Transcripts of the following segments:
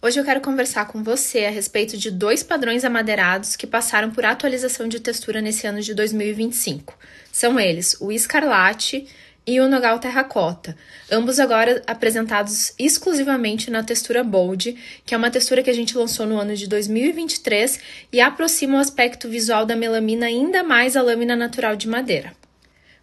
Hoje eu quero conversar com você a respeito de dois padrões amadeirados que passaram por atualização de textura nesse ano de 2025. São eles o Escarlate e o Nogal Terracota, ambos agora apresentados exclusivamente na textura Bold, que é uma textura que a gente lançou no ano de 2023 e aproxima o aspecto visual da melamina ainda mais à lâmina natural de madeira.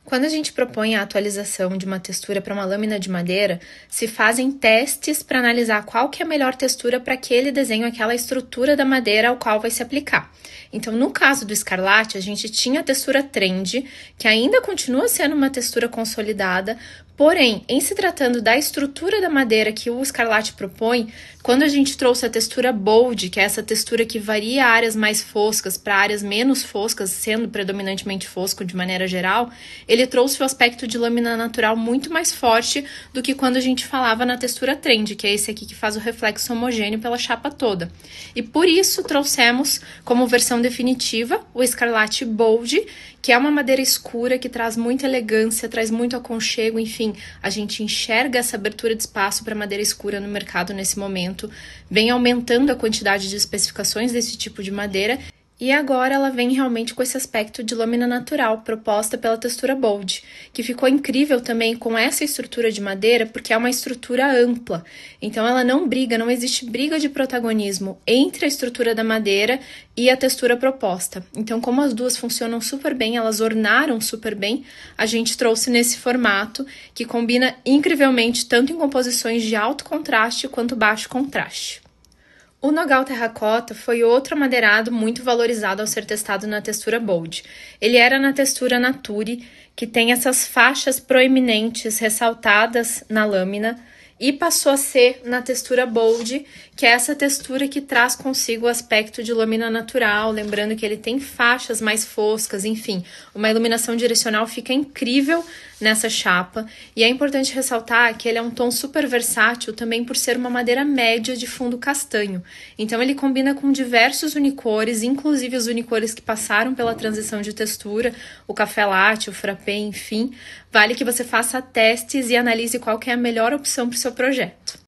Quando a gente propõe a atualização de uma textura para uma lâmina de madeira, se fazem testes para analisar qual que é a melhor textura para aquele desenho, aquela estrutura da madeira ao qual vai se aplicar. Então, no caso do Escarlate, a gente tinha a textura Trend, que ainda continua sendo uma textura consolidada, porém, em se tratando da estrutura da madeira que o Escarlate propõe, quando a gente trouxe a textura Bold, que é essa textura que varia áreas mais foscas para áreas menos foscas, sendo predominantemente fosco de maneira geral, ele trouxe o aspecto de lâmina natural muito mais forte do que quando a gente falava na textura Trend, que é esse aqui que faz o reflexo homogêneo pela chapa toda. E por isso trouxemos como versão definitiva o Escarlate Bold, que é uma madeira escura que traz muita elegância, traz muito aconchego, enfim, a gente enxerga essa abertura de espaço para madeira escura no mercado nesse momento, vem aumentando a quantidade de especificações desse tipo de madeira. E agora ela vem realmente com esse aspecto de lâmina natural proposta pela textura Bold, que ficou incrível também com essa estrutura de madeira, porque é uma estrutura ampla. Então ela não briga, não existe briga de protagonismo entre a estrutura da madeira e a textura proposta. Então, como as duas funcionam super bem, elas ornaram super bem, a gente trouxe nesse formato que combina incrivelmente tanto em composições de alto contraste quanto baixo contraste. O Nogal Terracota foi outro amadeirado muito valorizado ao ser testado na textura Bold. Ele era na textura Nature, que tem essas faixas proeminentes ressaltadas na lâmina, e passou a ser na textura Bold, que é essa textura que traz consigo o aspecto de lâmina natural, lembrando que ele tem faixas mais foscas, enfim, uma iluminação direcional fica incrível nessa chapa, e é importante ressaltar que ele é um tom super versátil também por ser uma madeira média de fundo castanho, então ele combina com diversos unicores, inclusive os unicores que passaram pela transição de textura, o café latte, o frappé, enfim, vale que você faça testes e analise qual que é a melhor opção para o seu projeto.